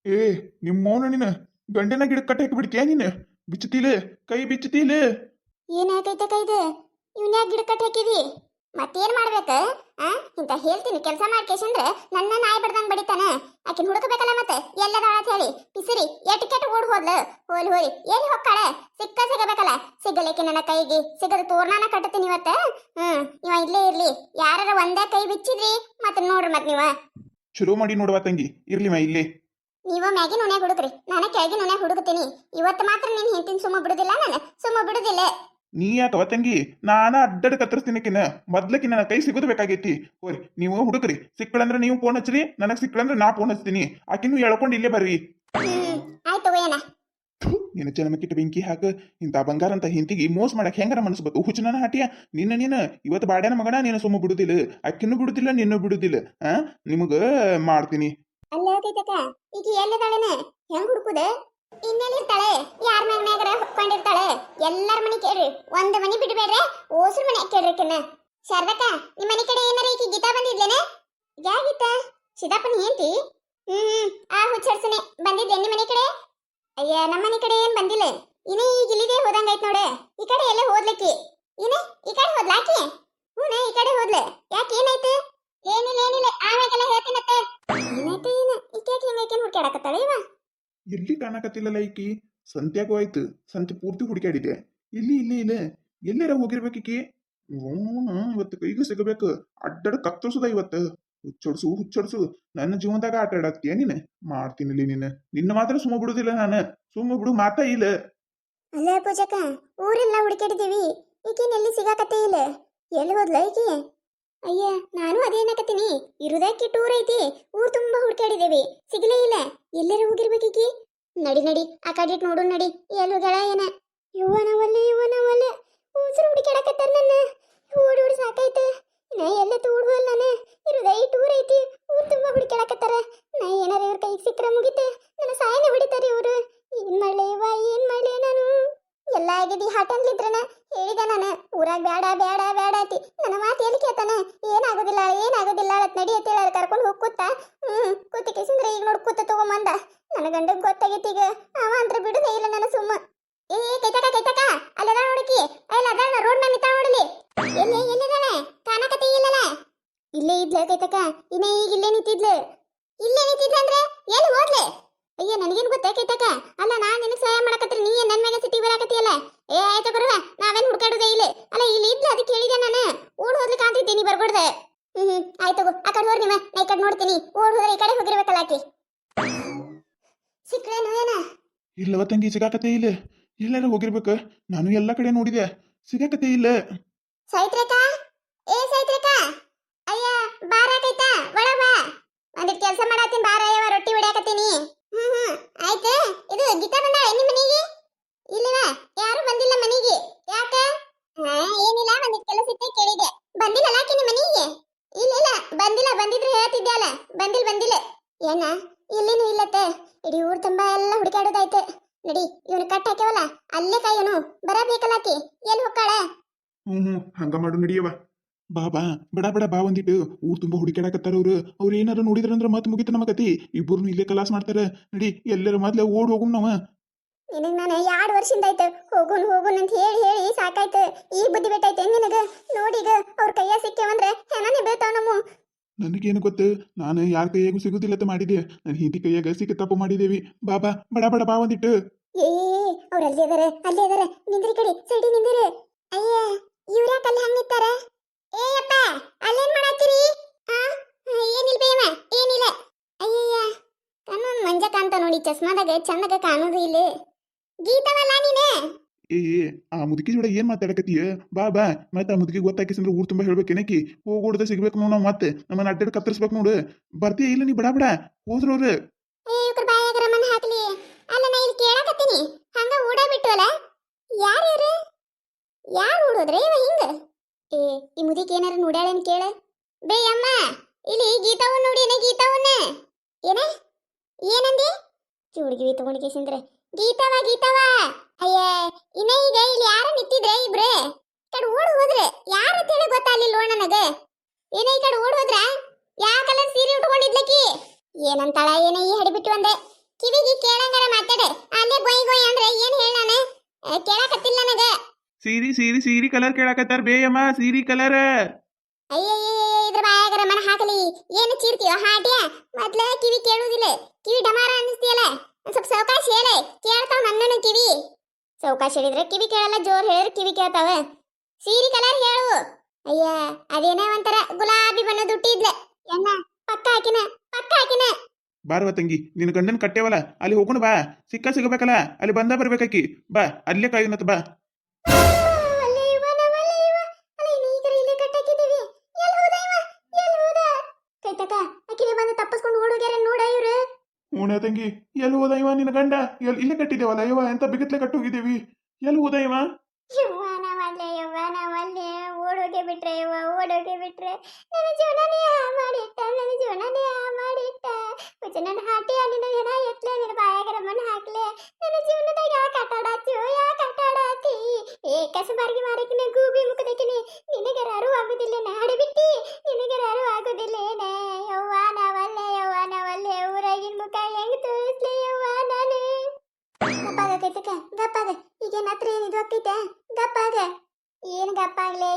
ಏ ನಿಮ್ಮ ಮೌನ ನೀನು ಗಂಡನ ಗಿಡ ಕಟ್ಟಿ ಹಾಕಿ ಬಿಡ್ತೀಯ ನೀನು ಬಿಚ್ಚತೀಲೆ ಕೈ ಬಿಚ್ಚತೀಲೆ. ಏನಾಗೈತೆ ಕೈದು ಇವನ್ ಯಾಕೆ ಗಿಡ ಕಟ್ಟಿ ಹಾಕಿದಿ? ಮತ್ತೇನ್ ಮಾಡ್ಬೇಕ? ಇಂತ ಹೇಳ್ತೀನಿ ಕೆಲಸ ಮಾಡ್ಕೇಶಂದ್ರೆ ನನ್ನ ನಾಯಿ ಬಡ್ದಂಗ್ ಬಡಿತಾನ. ಆಕಿನ್ ಹುಡುಕಬೇಕಲ್ಲ ಮತ್ತೆ ಎಲ್ಲದ ಅಂತ ಹೇಳಿ ಪಿಸಿರಿ ಎಟಿಕೆಟ್ ಓಡ್ ಹೋದ್ಲು. ಹೋಲಿ ಹೋಲಿ ಎಲ್ಲಿ ಹೊಕ್ಕಾಳೆ? ಸಿಗಬೇಕಲ್ಲ. ಸಿಗಲಿಕ್ಕೆ ನನ್ನ ಕೈಗೆ ಸಿಗದ ತೋರ್ನಾನ ಕಟ್ಟತೀನಿ ಇವತ್ತ. ಇವ ಇಲ್ಲೇ ಇರ್ಲಿ. ಯಾರ ಒಂದೇ ಕೈ ಬಿಚ್ಚಿದ್ರಿ ಮತ್ತೆ ನೋಡ್ರಿ ಮತ್ ನೀವ ಶುರು ಮಾಡಿ ನೋಡುವ ತಂಗಿ ಇರ್ಲಿವ ಇಲ್ಲಿ. ನೀವ ಮ್ಯಾಗಿ ನುಣ್ಯಾಗ ಹುಡುಕ್ರಿ, ನಾನು ಕೆಳಗೆ ನುಣ್ಯಾಗ ಹುಡುಕ್ತೀನಿ. ಇವತ್ತು ಮಾತ್ರ ನೀನ್ ಹೆಂಡತಿನ ಸುಮ್ಮ ಬಿಡುದಿಲ್ಲ, ನಾನು ಸುಮ್ಮ ಬಿಡುದಿಲ್ಲ. ನೀ ಯಾಕವ ತಂಗಿ ನಾನ ಅಡ್ಡಾಡ ಕತ್ತರಿಸ್ತೀನಕಿನ ಮೊದ್ಲಕಿ ನನ್ನ ಕೈ ಸಿಗೋದು ಬೇಕಾಗೈತಿ. ಹೋರಿ ನೀವು ಹುಡುಕ್ರಿ, ಸಿಕ್ಕಳಂದ್ರೆ ನೀವು ಫೋನ್ ಹಚ್ಚ್ರಿ, ನನಗ್ ಸಿಕ್ಕಳಂದ್ರೆ ನಾ ಫೋನ್ ಹಚ್ತೀನಿ. ಆಕಿನೂ ಹೇಳ್ಕೊಂಡು ಇಲ್ಲೇ ಬರ್ರಿ. ಆಯ್ತು ಏನ ನಿನ್ನ ಜನ್ಮಕ್ಕಿಟ್ಟು ಬೆಂಕಿ ಹಾಕ. ಇಂಥ ಬಂಗಾರ ಅಂತ ಹಿಂತಿಗೆ ಮೋಸ ಮಾಡಕ್ ಹೆಂಗಾರ ಮನಸ್ಸು ಬತ್ತು ಹುಚ್ಚನ ಹಾಟಿಯ ನೀನು ಇವತ್ತು ಬಾಡ್ಯಾನ ಮಗನ ನೀನು ಸುಮ್ಮ ಬಿಡುದಿಲ್ಲ, ಅಕ್ಕಿನೂ ಬಿಡುದಿಲ್ಲ, ನಿನ್ನೂ ಬಿಡುದಿಲ್ಲ. ನಿಮಗ ಮಾಡ್ತೀನಿ. ಅಲ್ಲ ಕೈತಕ ಈಗ ಎಲ್ಲಿದ್ದಾಳೇನ? ಹೆಂಗ್ ಹುಡುಕುದೆ? ಇನ್ನೆಲ್ಲಿರ್ತಾಳೆ? ಯಾರ ಮನ್ಯಾಗರ ಹೊಕ್ಕೊಂಡಿರ್ತಾಳೆ? ಎಲ್ಲಾರ ಮನಿ ಕೇಳ್ರಿ, ಒಂದ್ ಮನಿ ಬಿಡ್ಬೇಡ್ರೆ ಓಸ್ರ ಮನೆ ಕೇಳ್ರಿಕಿನ್ನ. ಶಾರದಕ್ಕ ನಿಮ್ ಮನಿ ಕಡೆ ಏನಾರ ಈಕಿ ಗೀತಾ ಬಂದಿದ್ಲೇನ? ಯಾ ಗೀತಾ? ಸಿದ್ದಾಪನ್ ಹೆಂಡ್ತಿ? ಆ ಹುಚ್ಚರ್ಸನೆ ಬಂದಿದ್ದೆ ನಿಮ್ ಮನಿ ಕಡೆ? ಅಯ್ಯ ನಮ್ಮ ಮನಿ ಕಡೆ ಏನ್ ಬಂದಿಲ್ಲ. ಇನೇ ಈಗ ಇಲ್ಲಿದೆ ಹೋದಂಗೈತ್ ನೋಡೆ. ಈ ಕಡೆ ಎಲ್ಲೇ ಹೋದ್ಲಕ್ಕಿ. ಇನೇ ಈ ಕಡೆ ಹೋದ್ಲಾಕಿ? ಹೂನೆ ಈ ಕಡೆ ಹೋದ್ಲೆ. ಯಾಕೆ ಏನಾಯ್ತು? ಏನಿಲ್ಲ ಆಮೇಲೆಲ್ಲ ಹೇಳ್ತೀನತ್ತೆ. ಏನಾಯ್ತು ಏನ ಈಕೆ ಹಿಂಗೈಕೇನ್ ಹುಡ್ಕ್ಯಾಡಕತ್ತಾಳೆ ಇವ? ಎಲ್ಲಿ ಕಾಣಕತ್ತಿಲ್ಲಲ್ಲ ಈಕಿ. ಸಂತ್ಯಾಗೂ ಆಯ್ತು, ಸಂತೆ ಪೂರ್ತಿ ಹುಡುಕಾಡಿದೆ. ಇಲ್ಲ ಎಲ್ಲಾರ ಹೋಗಿರ್ಬೇಕೀಕಿ. ಇವತ್ತು ಕೈಗೂ ಸಿಗಬೇಕು. ಅಡ್ಡಾಡ ಕತ್ತರಿಸುದ ಇವತ್ತು. ಹುಚ್ಚಡ್ಸು ನನ್ನ ಜೀವನದಾಗ ಆಟ ಆಡಾಕ್ತೀಯ ನೀನು? ಮಾಡ್ತೀನಿಲ್ಲಿ ನಿನ್ನ ಮಾತ್ರ ಸುಮ್ಮ ಬಿಡುದಿಲ್ಲ ನಾನು. ಸುಮ್ಮ ಬಿಡು ಮಾತಾ ಇಲ್ಲ. ಅಲ್ಲ ಪೂಜಕ್ಕ ಊರೆಲ್ಲ ಹುಡುಕಾಡಿದೀವಿ, ಈಕಿನ ಎಲ್ಲಿ ಸಿಗಾಕತ್ತೇ ಇಲ್ಲ. ಎಲ್ಲಿ ಹೋದ್ಲ ಈಕಿ? ಅಯ್ಯ ನಾನು ಅದೇನಕತ್ತೀನಿ, ಇರುದಕ್ಕೆ ಟೂರ್ ಐತಿ, ಊರ್ ತುಂಬಾ ಹುಡುಕಾಡಿದೇವಿ, ಸಿಗಲೇ ಇಲ್ಲ. ಎಲ್ಲರೂ ಹೋಗಿರ್ಬೇಕೀಕಿ. ನಡಿ ಆ ಕಡೆ ನೋಡು ನಡಿ, ಎಲ್ಲಿ ಹೋಗ್ಯಾಳ ಏನ? ಇವನವಲ್ಲ ಊಸರು ಹುಡುಕಾಡಕತ್ತಾರ ನನ್ನ. ಓಡಿ ಸಾಕಾಯ್ತು. ನಾ ಎಲ್ಲ ತೋಡ್ವಲ್ಲ ನಾನು. ಇರುದೈ ಟೂರ್ ಐತಿ, ಊರ್ ತುಂಬಾ ಹುಡುಕಾಡಕತ್ತಾರ. ನಾ ಏನಾರ ಇವ್ರ ಕೈಗೆ ಸಿಕ್ಕರೆ ಮುಗಿತೆ, ನನ್ನ ಸಾಯನ ಹೊಡಿತಾರೆ ಇವ್ರು. ಏನ್ ಮಾಡ್ಲೆ ನಾನು? ಎಲ್ಲ ಆಗಿದಿ ಹಾಟ ಅಂದ್ಲಿದ್ರನ ಹೇಳಿದೆ ನಾನು, ಊರಾಗ ಬೇಡ ಐತಿ. ನನ್ನ ಮಾತು ಎಲ್ಲಿ ಕೇಳ್ತಾನ? ಏನಾಗೋದಿಲ್ಲ ಅತ್ ನಡಿ ಅಂತೇಳಿ ಅಲ್ಲಿ ಕರ್ಕೊಂಡು ಹೋಗಿ ಕೂತಿ ಕಿಸಿಂದ್ರೆ ಈಗ ನೋಡಿ ಕೂತ ತಗೊಂಬಂದ. ನನ್ನ ಗಂಡಗ್ ಗೊತ್ತಾಗೈತಿ ಈಗ. ಅವ ಅಂದ್ರೆ ಬಿಡುದೇ ಇಲ್ಲ ನನ್ನ ಸುಮ್ಮ. ಏ ಕೈತಕ ಅಲ್ಲದ ನೋಡಕಿ, ಅಲ್ಲ ಅದ ರೋಡ್ ಮೇಲೆ ನಿಂತ ನೋಡಲಿ. ಎಲ್ಲಿದಾನೆ? ಕಾಣಕತ್ತೆ ಇಲ್ಲಲ್ಲ? ಇಲ್ಲೇ ಇದ್ಲ ಕೈತಕ, ಇನ್ನ ಈಗ ಇಲ್ಲೇ ನಿಂತಿದ್ಲು ಅಂದ್ರೆ ಎಲ್ಲಿ ಹೋದ್ಲೆ? ಅಯ್ಯ ನನಗೇನು ಗೊತ್ತಾ ಕೈತಕ? ಅಲ್ಲ ನಾನ್ ನಿನಗೆ ಸಹಾಯ ಮಾಡಕತ್ರಿ, ನೀ ನನ್ನ ಮ್ಯಾಗ ಸಿಟಿ ಬರಾಕತ್ತಿಯಲ್ಲ. ಏ ಆಯ್ತು ಬರುವ, ನಾವೇನು ಹುಡ್ಕಾಡುದೇ ಇಲ್ಲ. ಅಲ್ಲ ಇಲ್ಲಿ ಇದ್ಲು ಅದಕ್ಕೆ ಹೇಳಿದೆ ನಾನು. ಓಡ್ ಹೋದ್ಲಿಕ್ಕೆ ಅಂತಿದ್ದೀನಿ ಬರ್ಕೊಡ್ದೆ. ಆಯ್ತು ಆ ಕಡೆ ಹೋರ್ ನೀವ, ನಾ ಈ ಕಡೆ ನೋಡ್ತೀನಿ. ಓಡ್ ಹೋದ್ರೆ ಈ ಕಡೆ ಹೋಗಿರ್ಬೇಕಲ್ಲ ಆಕಿ. ಸಿಕ್ಳೇನು ಏನ? ಇಲ್ಲವ ತಂಗಿ ಸಿಗಾಕತ್ತೆ ಇಲ್ಲ. ಎಲ್ಲಾರ ಹೋಗಿರ್ಬೇಕ. ನಾನು ಎಲ್ಲ ಕಡೆ ನೋಡಿದೆ, ಸಿಗಾಕತ್ತೆ ಇಲ್ಲ. ಸೈತ್ರಕ ಅಯ್ಯ ಬಾರಾಕೈತಾ ಒಳ ಬಾ. ಒಂದಿಟ್ ಕೆಲಸ ಮಾಡತ್ತೀನಿ ಬಾರಯ್ಯವ, ರೊಟ್ಟಿ ಹೊಡ್ಯಾಕತ್ತೀನಿ. ಆಯ್ತು. ಇದು ಗೀತಾ ಬಂದಾಳ ನಿಮ್ಮ ಮನೆಗೆ? ಇಲ್ಲವ ಯಾರು ಬಂದಿಲ್ಲ ಮನೆಗೆ. ಯಾಕ? ಏನಿಲ್ಲ, ಒಂದಿಟ್ ಕೆಲಸ ಇತ್ತೆ ಕೇಳಿದೆ. ಬಂದಿಲ್ಲಲ್ಲ ಆಕಿ ನಿಮ್ಮ ಮನೆಗೆ? ಇಲ್ಲ ಬಂದಿಲ್ಲ. ಬಂದಿದ್ರೆ ಹೇಳ್ತಿದ್ದೆ ಅಲ್ಲ. ಬಂದಿಲ್ಲ ಏನ? ಇಲ್ಲೇನು ಇಲ್ಲತ್ತೆ. ಇಡೀ ಊರ್ ತುಂಬಾ ಎಲ್ಲ ಹುಡುಕಾಡೋದಾಯ್ತು. ನಡಿ ಇವನು ಕಟ್ ಹಾಕ್ಯವಲ್ಲ ಅಲ್ಲೇ ಕಾಯೋನು, ಬರಬೇಕಲ್ಲ ಆಕಿ. ಎಲ್ಲಿ ಹೋಗ್ತಾಳೆ? ಹಂಗ ಮಾಡು ನಡಿಯವ. ಬಾ ಬಡ ಒಂದಿಟ್ಟು. ಊರ್ ತುಂಬಾ ಹುಡುಕಾಡಕತ್ತಾರ ಅವ್ರು ಏನಾರ ನೋಡಿದ್ರಂದ್ರ ಮತ್ ಮುಗಿತ ನಮ್ಮ ಕತಿ. ಇಬ್ಬರು ಇಲ್ಲೇ ಕಲಾಸ್ ಮಾಡ್ತಾರ. ನಡಿ ಎಲ್ಲರ ಮೊದ್ಲ ಓಡ್ ಹೋಗುಮ್ ನಾವ. ನಿನಗ್ ನಾನು 2 ವರ್ಷದಿಂದ ಆಯ್ತು ಹೋಗುನ್ ಅಂತ ಹೇಳಿ ಸಾಕಾಯ್ತು. ಈಗ ಬುದ್ಧಿ ಬಿಟ್ಟೈತೆ ನಿನಗ? ನೋಡೀಗ ಅವ್ರ ಕೈಯ ಸಿಕ್ಕೇವಂದ್ರೆ ಹೆಣನೇ ಬೀಳ್ತಾವ ನಮ್ಮ. ನನಗೇನು ಗೊತ್ತು, ನಾನು ಯಾರ ಕೈಯಾಗೂ ಸಿಗುದಿಲ್ಲತ್ತ ಮಾಡಿದೆ. ನನ್ನ ಹಿಂದಿ ಕೈಯಾಗ ಸಿಕ್ಕ ತಪ್ಪು ಮಾಡಿದೇವಿ. ಬಡ ಬಾ ಒಂದಿಟ್ಟು. ಏ ಅವ್ರು ಅಲ್ಲೇ ಇದಾರೆ. ನಿಂದ್ರಿ ಕಡೆ ಸೈಡಿ ನಿಂದಿರಿ. ಅಯ್ಯ ಇವ್ರ್ಯಾಕ ಅಲ್ಲಿ ಹಂಗ ನಿಂತಾರ? ಏ ಅಪ್ಪ ಅಲ್ಲೇನ್ ಮಾಡತ್ತೀರಿ? ಏನಿಲ್ಲ ಬೇಮ ಏನಿಲ್ಲ. ಅಯ್ಯಯ್ಯ ಕಣ್ಣೊಂದ್ ಮಂಜ ಕಾಣ್ತಾ ನೋಡಿ, ಚಸ್ಮಾದಾಗ ಚಂದಾಗ ಕಾಣೋದು ಇಲ್ಲಿ. ಗೀತವಲ್ಲ ನೀನೆ? ಏ ಆ ಮುದುಕಿ ಜೋಡ ಏನ್ ಮಾತಾಡಕತ್ತೀಯ? ಬಾ ಮತ್ತೆ ಆ ಮುದುಕಿ ಗೊತ್ತಾಕಿಸಂದ್ರೆ ಊರ್ ತುಂಬಾ ಹೇಳ್ಬೇಕೇನಕಿ. ಹೋಗೋಡ್ದ ಸಿಗ್ಬೇಕು ನಾವು ಮತ್ತೆ ನಮ್ಮನ್ನ ಅಡ್ಡಾಡ್ ಕತ್ತರಿಸ್ಬೇಕು ನೋಡು. ಬರ್ತೀಯ ಇಲ್ಲ? ನೀ ಬಡ ಹೋದ್ರವ್ರು. ಏ ಇವ್ರ ಬಾಯಾಗ ರಮನ್ ಹಾಕ್ಲಿ. ಅಲ್ಲ ನಾ ಇಲ್ಲಿ ಕೇಳಕತ್ತೀನಿ, ಹಂಗ ಓಡ ಬಿಟ್ಟವಲ್ಲ. ಯಾರು ಓಡೋದ್ರೆ ಇವ ಹಿಂಗ? ಈ ಮುದಿಕ್ ಏನಾರ ನೋಡ್ಯಾಳೇನ್ ಕೇಳ. ಬೇ ಅಮ್ಮ ಇಲ್ಲಿ ಗೀತಾವನ್ ನೋಡಿ. ಗೀತಾವನ್ನ ಏನಂದಿ? ಚೂಡ್ಗಿ ತಗೊಂಡ್ ಕೇಸಿಂದ್ರೆ ಗೀತಾವ. ಅಯ್ಯ ಇನ್ನ ಈಗ ಇಲ್ಲಿ ಯಾರ ನಿಂತಿದ್ರೆ ಇಬ್ರೆ ಕಡೆ ಓಡ್ ಹೋದ್ರೆ ಯಾರ ಅಂತ ಹೇಳಿ ಗೊತ್ತಾಗ್ಲಿಲ್ಲ ನನಗ. ಈ ಕಡೆ ಓಡ್ ಹೋದ್ರ ಯಾವ ಕಲರ್ ಸೀರೆ ಉಟ್ಕೊಂಡಿದ್ಲಕ್ಕಿ? ಏನಂತಾಳ ಈ ಹಡಿಬಿಟ್ಟು ಅಂದೆ. ಕಿವಿಗೆ ಕೇಳಂಗಾರ ಮಾತಾಡೆ ಅಲ್ಲೇ ಗೊಯ್ ಗೊಯ್ ಅಂದ್ರೆ ಏನ್ ಹೇಳ ನಾನು ಕೇಳಕತ್ತಿಲ್ಲ ನನಗ ಸೀರಿ ಕಲರ್ ಕೇಳಾಕತ್ತಾರ ಬೇಯಮ್ಮ ಸೀರಿ ಕಲರ್. ಅಯ್ಯಯ್ಯ ಇದ್ರ ಬಾಯಾಗರ ಮನ ಹಾಕಲಿ ಏನು ಚೀರ್ತೀಯೋ ಹಾಟ್ಯ ಮೊದ್ಲ ಕಿವಿ ಕೇಳುವುದಿಲ್ಲ ಕಿವಿ ಡಮಾರ ಅನ್ನಿಸ್ತೀಯಲ್ಲ ಒಂದ್ ಸ್ವಲ್ಪ ಸಾವಕಾಶ ಹೇಳೆ ಕೇಳ್ತಾವ ನನ್ನನು ಕಿವಿ ಸಾವಕಾಶ ಹೇಳಿದ್ರೆ ಕಿವಿ ಕೇಳಲ್ಲ ಜೋರ್ ಹೇಳಿದ್ರೆ ಕಿವಿ ಕೇಳ್ತಾವ ಸೀರಿ ಕಲರ್ ಹೇಳು ಅಯ್ಯ ಅದೇನೇ ಒಂಥರ ಗುಲಾಬಿ ಬಣ್ಣದ ಹುಟ್ಟಿದ್ಲ ಎಣ್ಣ ಪಕ್ಕ ಹಾಕಿನ ಬಾರವ ತಂಗಿ ನಿನ್ನ ಗಂಡನ್ ಕಟ್ಟೇವಲ್ಲ ಅಲ್ಲಿ ಹೋಗೋಣ ಬಾ ಸಿಗಬೇಕಲ್ಲ ಅಲ್ಲಿ ಬಂದ ಬರ್ಬೇಕಾಕಿ ಬಾ ಅಲ್ಲೇ ಕಾಯುನತ್ ಬಾ. ಹೂಣ ತಂಗಿ ಎಲ್ಲಿ ಹೋದ ಇವ ನಿನ್ನ ಗಂಡ ಇಲ್ಲೇ ಕಟ್ಟಿದ್ದೇವಲ್ಲ ಇವ ಎಂತ ಬಿಗತ್ಲೆ ಕಟ್ಟೋಗಿದ್ದೀವಿ ಎಲ್ಲಿ ಹೋದ ಇವ. ಯವ್ವನವಲ್ಲೇ ಓಡೋಗೆ ಬಿಟ್ರೆ ಓಡೋಗೆ ಬಿಟ್ರೆ ನನ್ನ ಜೀವನನೇ ಮಾಡಿಟ್ಟ ನನ್ನ ಹಾಟಿ ನಿನ್ನ ಏನ ಎತ್ಲೆ ನಿನ್ನ ಬಾಯಾಗರ ಮಣ್ಣು ಹಾಕ್ಲೆ ನನ್ನ ಜೀವನದಾಗ ಯಾಕೆ ಆಟಾಡಾತಿ ಕಸಬಾರ್ಗಿ ಮಾರಕಿನ ಗೂಬಿ ಮುಖದಕಿನಿ ನಿನಗರಾರು ಆಗುದಿಲ್ಲ ನಾಡಿ ಬಿಟ್ಟಿ ನಿನಗರಾರು ಆಗುದಿಲ್ಲೇನೆ ಯವ್ವನವಲ್ಲೇ ಊರಾಗಿನ ಮುಖ ಹೆಂಗ್ ತೋರಿಸ್ಲಿ ಯವ್ವ ನಾನು ಗಪ್ಪಾಗ ಈಗೇನ್ ಹತ್ರ ಏನಿದು ಆಗ್ತೈತೆ ಗಪ್ಪಾಗ ಏನ್ ಗಪ್ಪಾಗ್ಲೆ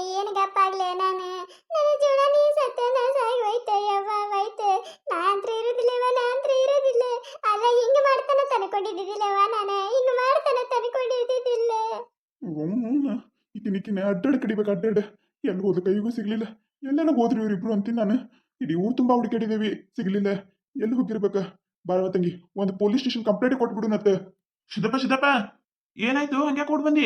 ನಾನು ನನ್ನ ಜೀವನ ನೀ ಸತ್ಯನಾಶ ಆಗೋಯ್ತೆ ಯವ್ವ ಹೋಯ್ತೆ ನಾನಂತ್ರ ಇರೋದಿಲ್ಲ ಅಲ್ಲ ಹಿಂಗ ಮಾಡ್ತಾನ ತನ್ಕೊಂಡಿದ್ದಿಲ್ಲವ ನಾನು ಹಿಂಗ ಮಾಡ್ತಾನ ತನ್ಕೊಂಡಿದ್ದಿಲ್ಲ ಈಕಿನ ಅಡ್ಡಾಡ ಕಡಿಬೇಕು ಅಡ್ಡಾಡ ಎಲ್ಲಿ ಹೋದ ಕೈಗೂ ಸಿಗ್ಲಿಲ್ಲ ಎಲ್ಲೆಲ್ಲ ಹೋದ್ರಿ ಇವ್ರಿಬ್ರು ಅಂತೀನಿ ನಾನು ಇಡೀ ಊರು ತುಂಬಾ ಹುಡುಕಾಡಿದೇವಿ ಸಿಗ್ಲಿಲ್ಲ ಎಲ್ಲಿ ಹೋಗಿರ್ಬೇಕ. ಬಾರವ ತಂಗಿ ಒಂದು ಪೊಲೀಸ್ ಸ್ಟೇಷನ್ ಕಂಪ್ಲೇಂಟ್ ಕೊಟ್ಬಿಡು ಮತ್ತೆ. ಸಿದ್ದಪ್ಪ ಏನಾಯ್ತು ಹಂಗೆ ಕೊಡ್ ಬಂದಿ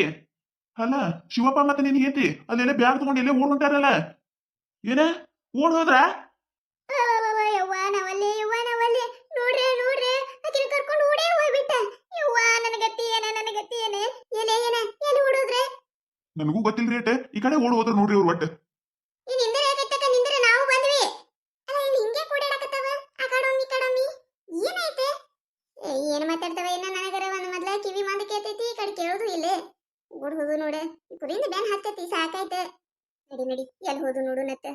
ಅಲ್ಲ ಶಿವಪ್ಪ ಮತ್ತೆ ನೀನ್ ಹೇತಿ ಅಲ್ಲೆಲ್ಲ ಬ್ಯಾಗ್ ತಗೊಂಡು ಎಲ್ಲೇ ಓಡ್ ಹೊಂಟಾರಲ್ಲ ಏನ ಓಡ್ ಹೋದ್ರ ಯವ್ವನವಲ್ಲೇ ನೋಡ್ರಿ ಆಕಿನ ಕರ್ಕೊಂಡು ಓಡೇ ಹೋಗ್ಬಿಟ್ಟ ಯವ್ವ ನನ್ನ ಗತಿ ಏನೇ ಎಲ್ಲಿ ಓಡೋದ್ರೆ ನನಗೂ ಗೊತ್ತಿಲ್ಲ ರೇಟ್ ಈ ಕಡೆ ಓಡ್ ಹೋದ್ರ ನೋಡ್ರಿ ಅವ್ರು ಒಟ್ಟು ನಿಂದ್ರೆ ನಾವು ಬಂದ್ವಿ ಅಲ್ಲ ಇಲ್ಲಿ ಹಿಂಗೆ ಕೂಡಾಡಕತ್ತವ ಆ ಕಡೊಮ್ಮಿ ಏನಾಯ್ತು ಏನು ಮಾತಾಡ್ತವ ಏನ ನನಗರ ಒಂದು ಮೊದ್ಲ ಕಿವಿ ಮಂದ ಕೇತೈತಿ ಈ ಕಡೆ ಕೇಳೋದು ಇಲ್ಲೇ ಓಡ್ ಹೋದು ನೋಡ ಕುರಿಯಿಂದ ಬ್ಯಾನ್ ಹತ್ತೈತಿ ಸಾಕಾಯ್ತು ನಡಿ ಎಲ್ಲಿ ಹೋದು ನೋಡು ನತ್ತ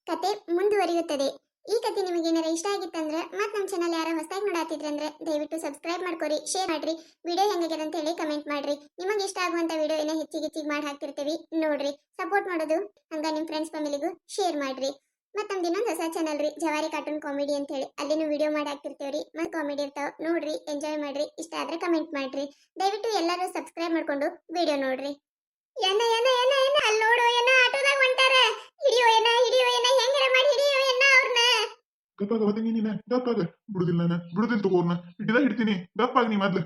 ಕತೆ ಮುಂದುವರಿಯುತ್ತದೆ. ಈ ಕತೆ ನಿಮಗೆ ಏನಾರ ಇಷ್ಟ ಆಗಿತ್ತಂದ್ರೆ ಮತ್ತೆ ನಮ್ಮ ಚಾನಲ್ ಯಾರು ಹೊಸದಾಗಿ ನೋಡಾತಿದ್ರಂದ್ರೆ ದಯವಿಟ್ಟು ಸಬ್ಸ್ಕ್ರೈಬ್ ಮಾಡ್ಕೊರಿ ಶೇರ್ ಮಾಡ್ರಿ ವಿಡಿಯೋ ಹೆಂಗಾಗ್ಯದ ಅಂತ ಹೇಳಿ ಕಮೆಂಟ್ ಮಾಡ್ರಿ ನಿಮಗೆ ಇಷ್ಟ ಆಗುವಂತ ವಿಡಿಯೋ ಏನೋ ಹೆಚ್ಚಿಗೆ ಮಾಡಿ ಹಾಕ್ತಿರ್ತೀವಿ ನೋಡ್ರಿ ಸಪೋರ್ಟ್ ಮಾಡೋದು ಹಂಗ ನಿಮ್ಮ ಫ್ರೆಂಡ್ಸ್ ಫ್ಯಾಮಿಲಿಗೂ ಶೇರ್ ಮಾಡ್ರಿ ಮತ್ತೆ ನಮ್ದು ಇನ್ನೊಂದು ಹೊಸ ಚಾನಲ್ ರೀ ಜವಾರಿ ಕಾರ್ಟೂನ್ ಕಾಮಿಡಿ ಅಂತ ಹೇಳಿ ಅಲ್ಲಿನೂ ವಿಡಿಯೋ ಮಾಡಿ ಹಾಕ್ತಿರ್ತೀವ್ರಿ ಮತ್ತೆ ಕಾಮಿಡಿ ಇರ್ತಾವ ನೋಡ್ರಿ ಎಂಜಾಯ್ ಮಾಡ್ರಿ ಇಷ್ಟ ಆದ್ರೆ ಕಮೆಂಟ್ ಮಾಡ್ರಿ ದಯವಿಟ್ಟು ಎಲ್ಲರೂ ಸಬ್ಸ್ಕ್ರೈಬ್ ಮಾಡ್ಕೊಂಡು ವಿಡಿಯೋ ನೋಡ್ರಿ. ಏನ ಅಲ್ಲಿ ನೋಡು ಏನ ಆಟೋದಾಗ ಹೊಂಟಾರ ಹಿಡಿಯೋ ಏನ ಹೆಂಗಾರ ಮಾಡಿ ಹಿಡಿಯೋ ಏನ ಅವ್ರನ್ನ ಗಪ್ಪಾಗ ತಂಗಿ ನೀನ ಗಪ್ಪಾಗ ಬಿಡುದಿಲ್ಲ ನಾನು ಬಿಡುದಿಲ್ಲ ತಗೋರ್ನ ಹಿಡಿದ ಹಿಡ್ತೀನಿ ಗಪ್ಪಾಗ ನೀ ಮೊದ್ಲು